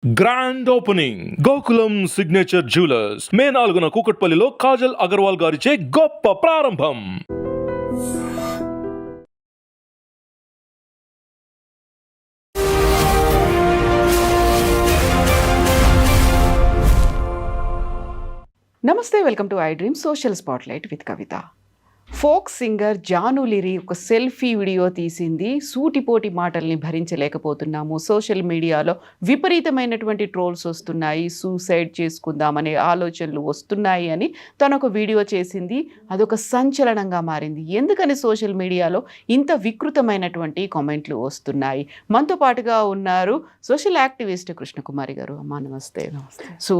Grand opening Gokulam signature jewellers May 4న కూకట్పల్లిలో కాజల్ అగర్వాల్ గారిచే గొప్ప ప్రారంభం. నమస్తే, welcome to I dream social spotlight with Kavitha. Folk singer Janu Lyri ఒక సెల్ఫీ వీడియో తీసింది. సూటిపోటి మాటల్ని భరించలేకపోతున్నాము, సోషల్ మీడియాలో విపరీతమైనటువంటి ట్రోల్స్ వస్తున్నాయి, సూసైడ్ చేసుకుందామనే ఆలోచనలు వస్తున్నాయి అని తను ఒక వీడియో చేసింది. అదొక సంచలనంగా మారింది. ఎందుకని సోషల్ మీడియాలో ఇంత వికృతమైనటువంటి కామెంట్లు వస్తున్నాయి? మనతో పాటుగా ఉన్నారు సోషల్ యాక్టివిస్ట్ కృష్ణకుమారి గారు. అమ్మా నమస్తే. సో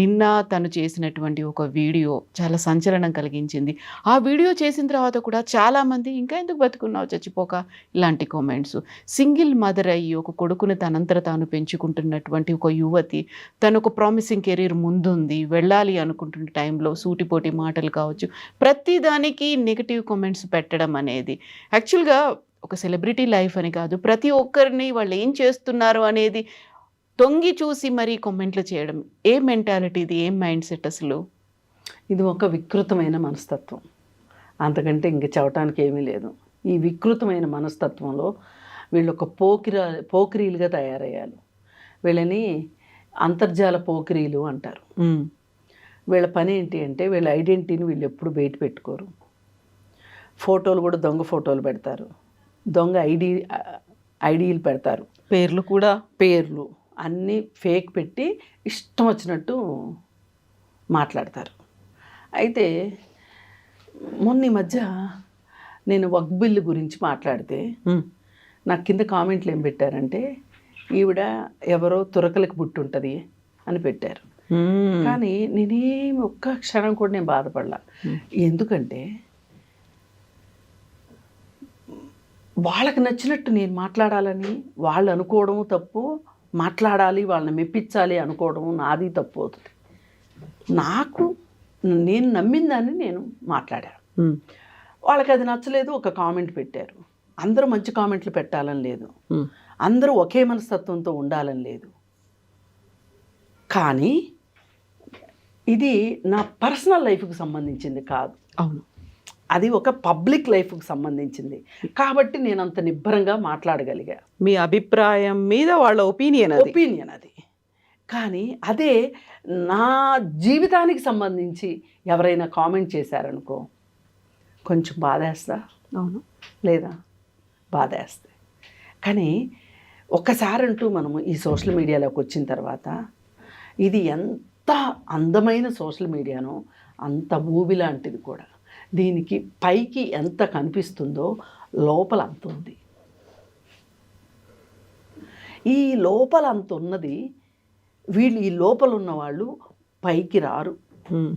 నిన్న తను చేసినటువంటి ఒక వీడియో చాలా సంచలనం కలిగించింది. ఆ వీడియో చేసిన తర్వాత కూడా చాలామంది ఇంకా ఎందుకు బతుకున్నావు చచ్చిపోక ఇలాంటి కామెంట్స్. సింగిల్ మదర్ అయ్యి ఒక కొడుకుని తనంతట తాను పెంచుకుంటున్నటువంటి ఒక యువతి, తను ఒక ప్రామిసింగ్ కెరీర్ ముందుంది, వెళ్ళాలి అనుకుంటున్న టైంలో సూటిపోటి మాటలు కావచ్చు, ప్రతిదానికి నెగిటివ్ కామెంట్స్ పెట్టడం అనేది యాక్చువల్గా ఒక సెలబ్రిటీ లైఫ్ అని కాదు, ప్రతి ఒక్కరిని వాళ్ళు ఏం చేస్తున్నారు అనేది తొంగి చూసి మరీ కామెంట్లు చేయడం. ఏ మెంటాలిటీ ఇది? ఏం మైండ్ సెట్ అసలు? ఇది ఒక వికృతమైన మనస్తత్వం, అంతకంటే ఇంక చెప్పడానికి ఏమీ లేదు. ఈ వికృతమైన మనస్తత్వంలో వీళ్ళు ఒక పోకిరీలుగా తయారయ్యారు. వీళ్ళని అంతర్జాల పోకిరీలు అంటారు. వీళ్ళ పని ఏంటి అంటే వీళ్ళ ఐడెంటిటీని వీళ్ళు ఎప్పుడు బయట పెట్టుకోరు. ఫోటోలు కూడా దొంగ ఫోటోలు పెడతారు, దొంగ ఐడీలు పెడతారు, పేర్లు అన్నీ ఫేక్ పెట్టి ఇష్టం వచ్చినట్టు మాట్లాడతారు. అయితే మొన్న ఈ మధ్య నేను వక్ఫ్ బిల్లు గురించి మాట్లాడితే నాకు కింద కామెంట్లు ఏం పెట్టారంటే, ఈవిడ ఎవరో తురకలకు పుట్టుంటుంది అని పెట్టారు. కానీ నేనేమి ఒక్క క్షణం కూడా నేను బాధపడలా. ఎందుకంటే వాళ్ళకి నచ్చినట్టు నేను మాట్లాడాలని వాళ్ళు అనుకోవడము తప్పు, మాట్లాడాలి వాళ్ళని మెప్పించాలి అనుకోవడము నాది తప్పు అవుతుంది. నేను నమ్మిన దాన్ని నేను మాట్లాడాను. వాళ్ళకి అది నచ్చలేదు, ఒక కామెంట్ పెట్టారు. అందరూ మంచి కామెంట్లు పెట్టాలని లేదు, అందరూ ఒకే మనస్తత్వంతో ఉండాలని లేదు. కానీ ఇది నా పర్సనల్ లైఫ్కి సంబంధించింది కాదు. అవును, అది ఒక పబ్లిక్ లైఫ్కి సంబంధించింది కాబట్టి నేను అంత నిబ్బరంగా మాట్లాడగలిగా. మీ అభిప్రాయం మీద వాళ్ళ ఒపీనియన్ అది. కానీ అదే నా జీవితానికి సంబంధించి ఎవరైనా కామెంట్ చేశారనుకో కొంచెం బాధేస్తా. అవును, లేదా బాధేస్తే. కానీ ఒక్కసారి అంటూ మనము ఈ సోషల్ మీడియాలోకి వచ్చిన తర్వాత ఇది ఎంత అందమైన సోషల్ మీడియానో అంత ఊబి లాంటిది కూడా. దీనికి పైకి ఎంత కనిపిస్తుందో లోపల అంత ఉంది. ఈ లోపల అంత ఉన్నది వీళ్ళు, ఈ లోపల ఉన్న వాళ్ళు పైకి రారు,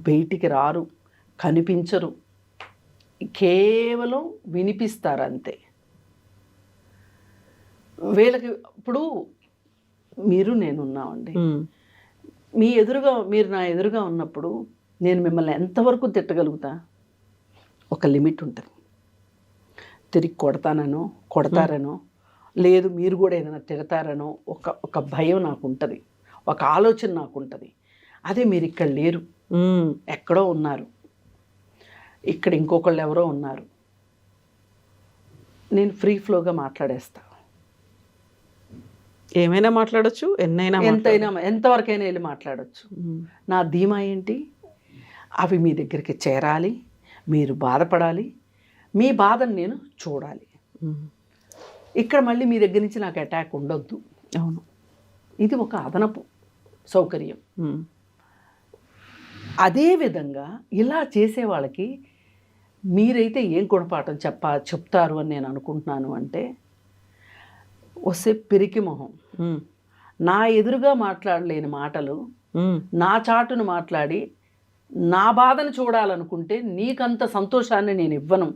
బయటికి రారు, కనిపించరు, కేవలం వినిపిస్తారు అంతే. వీళ్ళకి ఇప్పుడు నేనున్నామండి, మీరు నా ఎదురుగా ఉన్నప్పుడు నేను మిమ్మల్ని ఎంతవరకు తిట్టగలుగుతా? ఒక లిమిట్ ఉంటుంది. తిరిగి కొడతారనో లేదు మీరు కూడా ఏదైనా తిడతారనో ఒక భయం నాకు ఉంటుంది, ఒక ఆలోచన నాకు ఉంటుంది. అదే మీరు ఇక్కడ లేరు, ఎక్కడో ఉన్నారు, ఇక్కడ ఇంకొకళ్ళు ఎవరో ఉన్నారు. నేను ఫ్రీ ఫ్లోగా మాట్లాడేస్తా. ఏమైనా మాట్లాడచ్చు, ఎంతవరకైనా వెళ్ళి మాట్లాడచ్చు. నా ధీమా ఏంటి? అవి మీ దగ్గరికి చేరాలి, మీరు బాధపడాలి, మీ బాధను నేను చూడాలి. ఇక్కడ మళ్ళీ మీ దగ్గర నుంచి నాకు అటాక్ ఉండొద్దు. అవును, ఇది ఒక అదనపు సౌకర్యం. అదేవిధంగా ఇలా చేసే వాళ్ళకి మీరైతే ఏం గుణపాఠం చెప్తారు అని నేను అనుకుంటున్నాను అంటే, వస్తే పిరికి మొహం, నా ఎదురుగా మాట్లాడలేని మాటలు నా చాటును మాట్లాడి నా బాధను చూడాలనుకుంటే నీకంత సంతోషాన్ని నేను ఇవ్వను.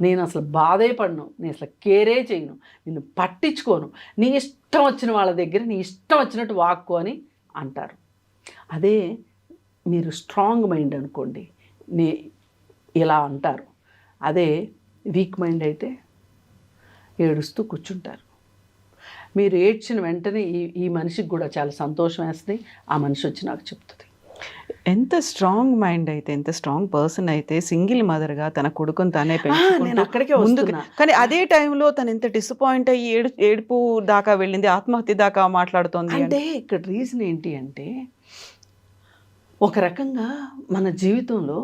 నేను అసలు బాధే పడను, నేను అసలు కేరే చేయను, నిన్ను పట్టించుకోను, నీ ఇష్టం వచ్చిన వాళ్ళ దగ్గర నీ ఇష్టం వచ్చినట్టు వాక్కు అని అంటారు. అదే మీరు స్ట్రాంగ్ మైండ్ అనుకోండి, ఇలా అంటారు. అదే వీక్ మైండ్ అయితే ఏడుస్తూ కూర్చుంటారు. మీరు ఏడ్చిన వెంటనే ఈ మనిషికి కూడా చాలా సంతోషం వేస్తుంది. ఆ మనిషి వచ్చి నాకు చెప్తుంది. ఎంత స్ట్రాంగ్ మైండ్ అయితే, ఎంత స్ట్రాంగ్ పర్సన్ అయితే సింగిల్ మదర్గా తన కొడుకుని తానే నేను పెంచుకుంటూ అక్కడికే ముందుకు, వస్తున్నా. కానీ అదే టైంలో తను ఎంత డిసప్పాయింట్ అయ్యి ఏడుపు దాకా వెళ్ళింది, ఆత్మహత్య దాకా మాట్లాడుతోంది అంటే ఇక్కడ రీజన్ ఏంటి అంటే, ఒక రకంగా మన జీవితంలో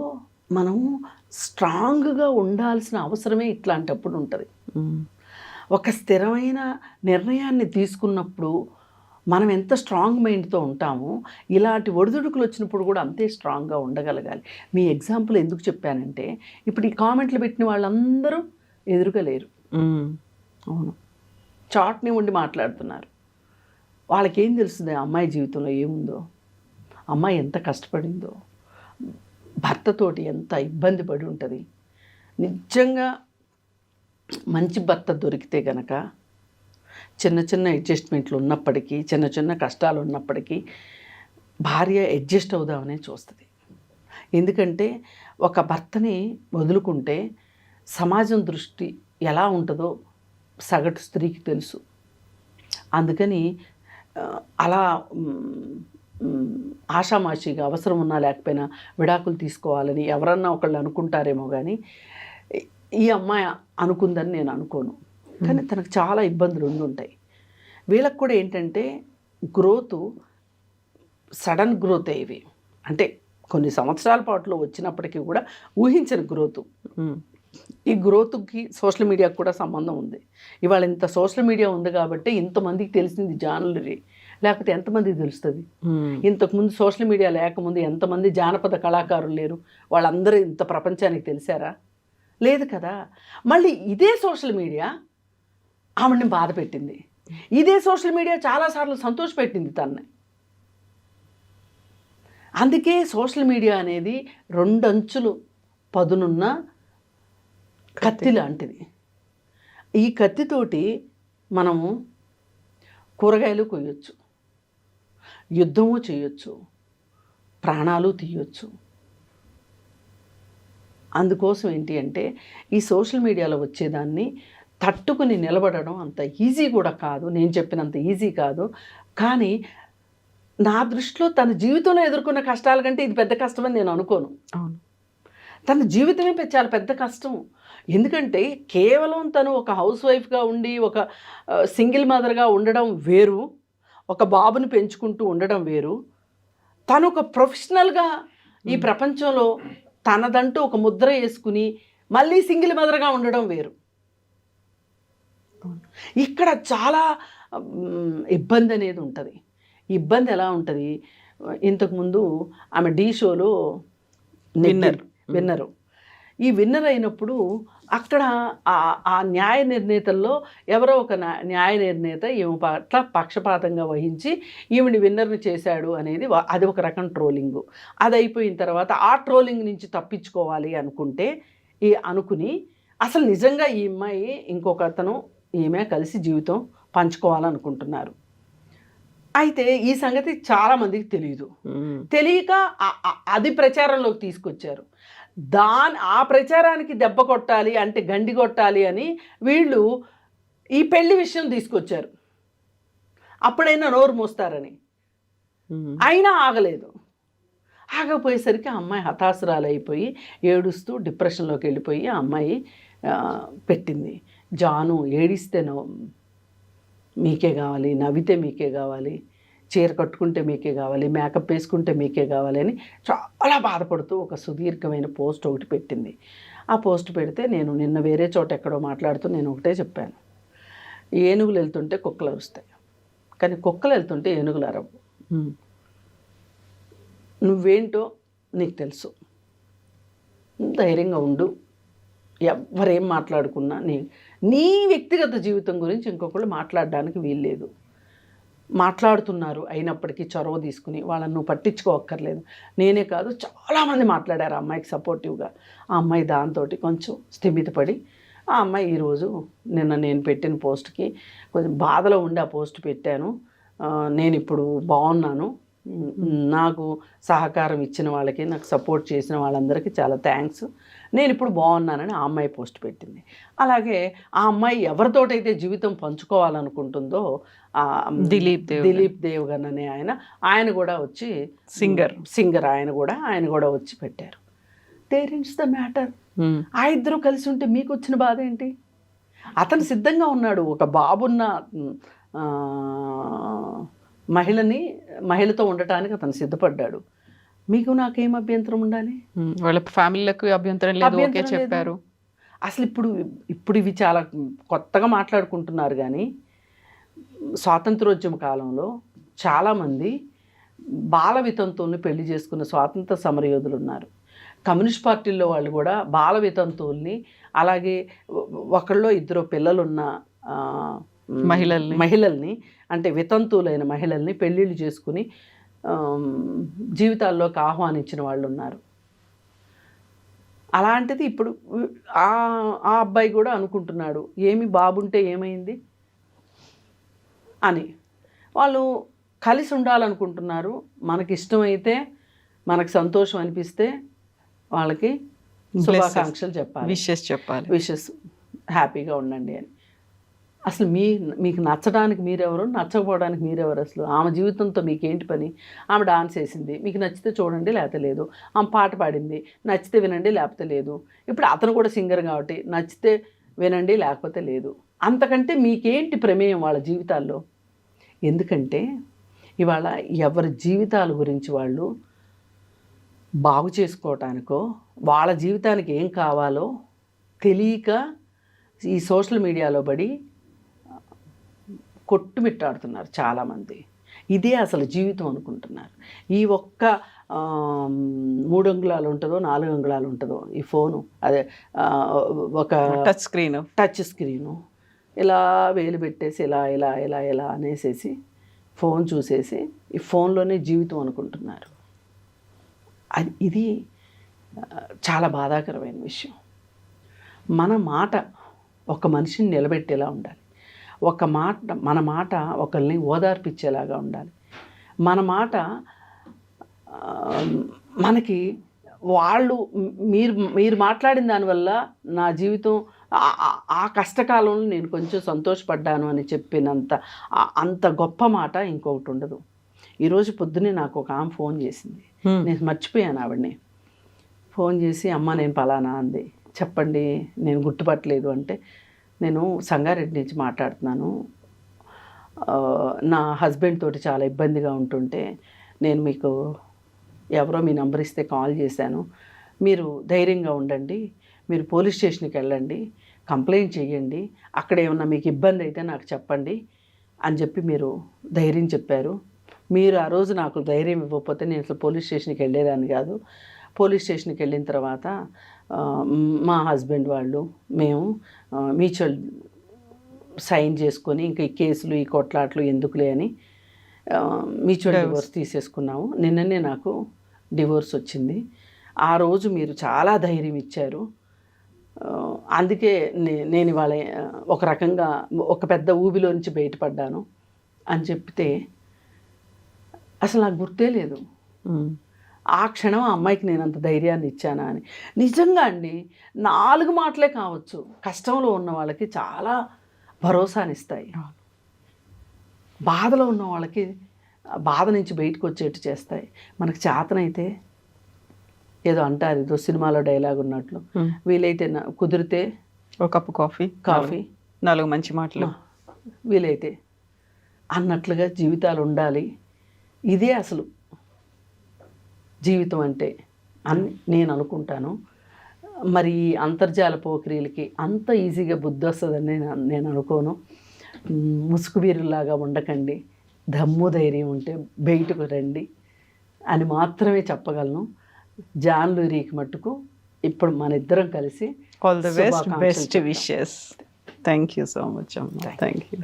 మనం స్ట్రాంగ్గా ఉండాల్సిన అవసరమే ఇట్లాంటప్పుడు ఉంటుంది. ఒక స్థిరమైన నిర్ణయాన్ని తీసుకున్నప్పుడు మనం ఎంత స్ట్రాంగ్ మైండ్తో ఉంటామో, ఇలాంటి ఒడిదుడుకులు వచ్చినప్పుడు కూడా అంతే స్ట్రాంగ్గా ఉండగలగాలి. మీ ఎగ్జాంపుల్ ఎందుకు చెప్పానంటే, ఇప్పుడు ఈ కామెంట్లు పెట్టిన వాళ్ళందరూ ఎదురుగా లేరు. అవును, చాట్ని ఉండి మాట్లాడుతున్నారు. వాళ్ళకేం తెలుస్తుంది అమ్మాయి జీవితంలో ఏముందో, అమ్మాయి ఎంత కష్టపడిందో, భర్తతోటి ఎంత ఇబ్బంది పడి ఉంటుంది. నిజంగా మంచి భర్త దొరికితే గనక చిన్న చిన్న అడ్జస్ట్మెంట్లు ఉన్నప్పటికీ, చిన్న చిన్న కష్టాలు ఉన్నప్పటికీ భార్య అడ్జస్ట్ అవుదామనే చూస్తుంది. ఎందుకంటే ఒక భర్తని వదులుకుంటే సమాజం దృష్టి ఎలా ఉంటుందో సగటు స్త్రీకి తెలుసు. అందుకని అలా ఆషామాషిగా అవసరం ఉన్నా లేకపోయినా విడాకులు తీసుకోవాలని ఎవరన్నా ఒకళ్ళు అనుకుంటారేమో, కానీ ఈ అమ్మాయి అనుకుందని నేను అనుకోను. కానీ తనకు చాలా ఇబ్బందులు ఉండుంటాయి. వీళ్ళకి కూడా ఏంటంటే గ్రోత్ సడన్ గ్రోత్ ఇవి, అంటే కొన్ని సంవత్సరాల పాటులో వచ్చినప్పటికీ కూడా ఊహించని గ్రోత్. ఈ గ్రోత్కి సోషల్ మీడియాకు కూడా సంబంధం ఉంది. ఇవాళ ఇంత సోషల్ మీడియా ఉంది కాబట్టి ఇంతమందికి తెలిసింది జానులరీ, లేకపోతే ఎంతమందికి తెలుస్తుంది? ఇంతకుముందు సోషల్ మీడియా లేకముందు ఎంతమంది జానపద కళాకారులు లేరు? వాళ్ళందరూ ఇంత ప్రపంచానికి తెలిసారా? లేదు కదా. మళ్ళీ ఇదే సోషల్ మీడియా ఆవిడని బాధ పెట్టింది. ఇదే సోషల్ మీడియా చాలాసార్లు సంతోషపెట్టింది తనని. అందుకే సోషల్ మీడియా అనేది రెండంచులు పదునున్న కత్తి లాంటిది. ఈ కత్తితోటి మనము కూరగాయలు కొయ్యొచ్చు, యుద్ధము చేయొచ్చు, ప్రాణాలు తీయొచ్చు. అందుకోసం ఏంటి అంటే, ఈ సోషల్ మీడియాలో వచ్చేదాన్ని తట్టుకుని నిలబడడం అంత ఈజీ కూడా కాదు. నేను చెప్పినంత ఈజీ కాదు. కానీ నా దృష్టిలో తన జీవితంలో ఎదుర్కొన్న కష్టాల కంటే ఇది పెద్ద కష్టమని నేను అనుకోను. అవును, తన జీవితమే చాలా పెద్ద కష్టం. ఎందుకంటే కేవలం తను ఒక హౌస్ వైఫ్గా ఉండి ఒక సింగిల్ మదర్గా ఉండడం వేరు, ఒక బాబుని పెంచుకుంటూ ఉండడం వేరు. తను ఒక ప్రొఫెషనల్గా ఈ ప్రపంచంలో తనదంటూ ఒక ముద్ర వేసుకుని మళ్ళీ సింగిల్ మదర్గా ఉండడం వేరు. ఇక్కడ చాలా ఇబ్బంది అనేది ఉంటుంది. ఇబ్బంది ఎలా ఉంటుంది? ఇంతకుముందు ఆమె ఢీ షోలో విన్నరు. ఈ విన్నర్ అయినప్పుడు అక్కడ ఆ న్యాయ నిర్ణేతల్లో ఎవరో ఒక న్యాయ నిర్ణేత ఈమె పట్ల పక్షపాతంగా వహించి ఈమెని విన్నర్ని చేశాడు అనేది అది ఒక రకం ట్రోలింగు. అది అయిపోయిన తర్వాత ఆ ట్రోలింగ్ నుంచి తప్పించుకోవాలి అనుకుని అసలు నిజంగా ఈ అమ్మాయి ఇంకొక అతను ఈమె కలిసి జీవితం పంచుకోవాలనుకుంటున్నారు. అయితే ఈ సంగతి చాలామందికి తెలియక అది ప్రచారంలోకి తీసుకొచ్చారు. ఆ ప్రచారానికి దెబ్బ కొట్టాలి అంటే గండి కొట్టాలి అని వీళ్ళు ఈ పెళ్లి విషయం తీసుకొచ్చారు. అప్పుడైనా నోరు మోస్తారని. అయినా ఆగలేదు. ఆగపోయేసరికి ఆ అమ్మాయి హతాశురాలైపోయి ఏడుస్తూ డిప్రెషన్లోకి వెళ్ళిపోయి ఆ అమ్మాయి పెట్టింది, జాను ఏడిస్తే మీకే కావాలి, నవ్వితే మీకే కావాలి, చీర కట్టుకుంటే మీకే కావాలి, మేకప్ వేసుకుంటే మీకే కావాలి అని చాలా బాధపడుతూ ఒక సుదీర్ఘమైన పోస్ట్ ఒకటి పెట్టింది. ఆ పోస్ట్ పెడితే నేను నిన్న వేరే చోట ఎక్కడో మాట్లాడుతూ నేను ఒకటే చెప్పాను, ఏనుగులు వెళ్తుంటే కుక్కలు అరుస్తాయి, కానీ కుక్కలు వెళ్తుంటే ఏనుగులు అరవు. నువ్వేంటో నీకు తెలుసు, ధైర్యంగా ఉండు. ఎవరేం మాట్లాడుకున్నా నీ వ్యక్తిగత జీవితం గురించి ఇంకొకళ్ళు మాట్లాడడానికి వీల్లేదు. మాట్లాడుతున్నారు అయినప్పటికీ చొరవ తీసుకుని వాళ్ళని నువ్వు పట్టించుకోక్కర్లేదు. నేనే కాదు చాలామంది మాట్లాడారు ఆ అమ్మాయికి సపోర్టివ్గా. ఆ అమ్మాయి దాంతో కొంచెం స్థిమితపడి ఆ అమ్మాయి ఈరోజు నిన్న నేను పెట్టిన పోస్ట్కి కొంచెం బాధలో ఉండి ఆ పోస్ట్ పెట్టాను, నేను ఇప్పుడు బాగున్నాను, నాకు సహకారం ఇచ్చిన వాళ్ళకి, నాకు సపోర్ట్ చేసిన వాళ్ళందరికీ చాలా థ్యాంక్స్. నేను ఇప్పుడు బాగున్నానని ఆ అమ్మాయి పోస్ట్ పెట్టింది. అలాగే ఆ అమ్మాయి ఎవరితోటైతే జీవితం పంచుకోవాలనుకుంటుందో దిలీప్ దేవగన్ అనే ఆయన కూడా వచ్చి సింగర్ ఆయన కూడా వచ్చి పెట్టారు. దేర్ ఇన్స్ ద మ్యాటర్. ఆ ఇద్దరు కలిసి ఉంటే మీకు వచ్చిన బాధ ఏంటి? అతను సిద్ధంగా ఉన్నాడు, ఒక బాబున్న మహిళతో ఉండటానికి అతను సిద్ధపడ్డాడు. మీకు నాకేం అభ్యంతరం ఉండాలి? వాళ్ళ ఫ్యామిలీలకు అభ్యంతరం లేదు, ఓకే చెప్పారు. అసలు ఇప్పుడు ఇవి చాలా కొత్తగా మాట్లాడుకుంటున్నారు, కానీ స్వాతంత్రోద్యమ కాలంలో చాలామంది బాల వితంతువుల్ని పెళ్లి చేసుకున్న స్వాతంత్ర సమరయోధులు ఉన్నారు. కమ్యూనిస్ట్ పార్టీల్లో వాళ్ళు కూడా బాల వితంతువుల్ని, అలాగే ఒకళ్ళో ఇద్దరు పిల్లలున్న మహిళల్ని అంటే వితంతువులైన మహిళల్ని పెళ్ళిళ్ళు చేసుకుని జీవితాల్లోకి ఆహ్వానించిన వాళ్ళు ఉన్నారు. అలాంటిది ఇప్పుడు ఆ అబ్బాయి కూడా అనుకుంటున్నాడు, ఏమి బాబుంటే ఏమైంది అని. వాళ్ళు కలిసి ఉండాలనుకుంటున్నారు. మనకి ఇష్టమైతే, మనకు సంతోషం అనిపిస్తే వాళ్ళకి శుభాకాంక్షలు చెప్పాలి, విషెస్ హ్యాపీగా ఉండండి అని. అసలు మీకు నచ్చడానికి మీరెవరు, నచ్చకపోవడానికి మీరెవరు? అసలు ఆమె జీవితంతో మీకేంటి పని? ఆమె డాన్స్ వేసింది, మీకు నచ్చితే చూడండి, లేకపోతే లేదు. ఆమె పాట పాడింది, నచ్చితే వినండి, లేకపోతే లేదు. ఇప్పుడు అతను కూడా సింగర్ కాబట్టి నచ్చితే వినండి, లేకపోతే లేదు. అంతకంటే మీకేంటి ప్రమేయం వాళ్ళ జీవితాల్లో? ఎందుకంటే ఇవాళ ఎవరి జీవితాల గురించి వాళ్ళు బాగు చేసుకోవటానికో, వాళ్ళ జీవితానికి ఏం కావాలో తెలియక ఈ సోషల్ మీడియాలో పడి కొట్టుమిట్టాడుతున్నారు చాలామంది. ఇదే అసలు జీవితం అనుకుంటున్నారు. ఈ ఒక్క 3 అంగుళాలు ఉంటుందో 4 అంగుళాలు ఉంటుందో ఈ ఫోను, అదే ఒక టచ్ స్క్రీను ఇలా వేలు పెట్టేసి ఇలా ఇలా ఇలా ఇలా అనేసేసి ఫోన్ చూసేసి ఈ ఫోన్లోనే జీవితం అనుకుంటున్నారు. ఇది చాలా బాధాకరమైన విషయం. మన మాట ఒక మనిషిని నిలబెట్టేలా ఉండాలి. మన మాట ఒకరిని ఓదార్పిచ్చేలాగా ఉండాలి. మన మాట మనకి వాళ్ళు మీరు మాట్లాడిన దానివల్ల నా జీవితం ఆ కష్టకాలంలో నేను కొంచెం సంతోషపడ్డాను అని చెప్పినంత అంత గొప్ప మాట ఇంకొకటి ఉండదు. ఈరోజు పొద్దునే నాకు ఒక ఆమె ఫోన్ చేసింది, నేను మర్చిపోయాను ఆవిడని. ఫోన్ చేసి అమ్మ నేను పలానా అంది. చెప్పండి, నేను గుర్తుపట్టలేదు అంటే, నేను సంగారెడ్డి నుంచి మాట్లాడుతున్నాను, నా హస్బెండ్ తోటి చాలా ఇబ్బందిగా ఉంటుంటే నేను మీకు ఎవరో మీ నంబర్ ఇస్తే కాల్ చేశాను. మీరు ధైర్యంగా ఉండండి, మీరు పోలీస్ స్టేషన్కి వెళ్ళండి, కంప్లైంట్ చేయండి, అక్కడ ఏమన్నా మీకు ఇబ్బంది అయితే నాకు చెప్పండి అని చెప్పి మీరు ధైర్యం చెప్పారు. మీరు ఆ రోజు నాకు ధైర్యం ఇవ్వకపోతే నేను అసలు పోలీస్ స్టేషన్కి వెళ్ళేదాన్ని కాదు. పోలీస్ స్టేషన్కి వెళ్ళిన తర్వాత మా హస్బెండ్ వాళ్ళు మేము మ్యూచువల్ సైన్ చేసుకొని ఇంకా ఈ కేసులు ఈ కొట్లాట్లు ఎందుకులే అని మ్యూచువల్ డివోర్స్ తీసేసుకున్నాము. నిన్ననే నాకు డివోర్స్ వచ్చింది. ఆ రోజు మీరు చాలా ధైర్యం ఇచ్చారు, అందుకే నేను ఇవాళ ఒక రకంగా ఒక పెద్ద ఊబిలో నుంచి బయటపడ్డాను అని చెప్తే అసలు నాకు గుర్తే లేదు ఆ క్షణం ఆ అమ్మాయికి నేను అంత ధైర్యాన్ని ఇచ్చానా అని. నిజంగా అండి, 4 మాటలే కావచ్చు కష్టంలో ఉన్న వాళ్ళకి చాలా భరోసానిస్తాయి. బాధలో ఉన్న వాళ్ళకి బాధ నుంచి బయటకు వచ్చేట్టు చేస్తాయి. మనకు చేతనైతే ఏదో అంటారు, ఏదో సినిమాలో డైలాగ్ ఉన్నట్లు, వీలైతే కుదిరితే ఒక కప్పు కాఫీ 4 మంచి మాటలు వీలైతే అన్నట్లుగా జీవితాలు ఉండాలి. ఇదే అసలు జీవితం అంటే అని నేను అనుకుంటాను. మరి ఈ అంతర్జాల పోకిరీలకి అంత ఈజీగా బుద్ధి వస్తుందని నేను అనుకోను. ముసుగు వీరులాగా ఉండకండి, దమ్ము ధైర్యం ఉంటే బయటకు రండి అని మాత్రమే చెప్పగలను. జాన్ లూరీకి మట్టుకు ఇప్పుడు మన ఇద్దరం కలిసి all the best wishes. Thank you so much అమ్మా. Thank you.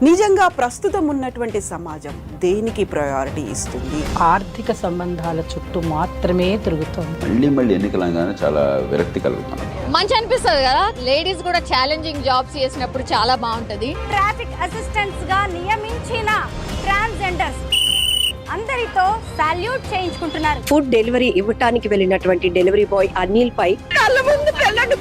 నిజంగా ప్రస్తుతం ఉన్నటువంటి సమాజం దేనికి ప్రయారిటీ ఇస్తుంది? ఆర్థిక సంబంధాల చుట్టూ మాత్రమే తిరుగుతుంది. మళ్ళీ ఎన్నికలంగానే చాలా విరక్తి కలుగుతాం. మంచి అనిపిస్తుంది కదా, లేడీస్ కూడా ఛాలెంజింగ్ జాబ్స్ చేసినప్పుడు చాలా బాగుంటది. ట్రాఫిక్ అసిస్టెంట్స్ గా నియమించిన ట్రాన్స్జెండర్స్ సాల్యూట్ చేయించుకుంటున్నారు. ఫుడ్ డెలివరీ ఇవ్వటానికి వెళ్ళినటువంటి డెలివరీ బాయ్ అనిల్ పై కళ్ళ ముందు పెళ్ళండి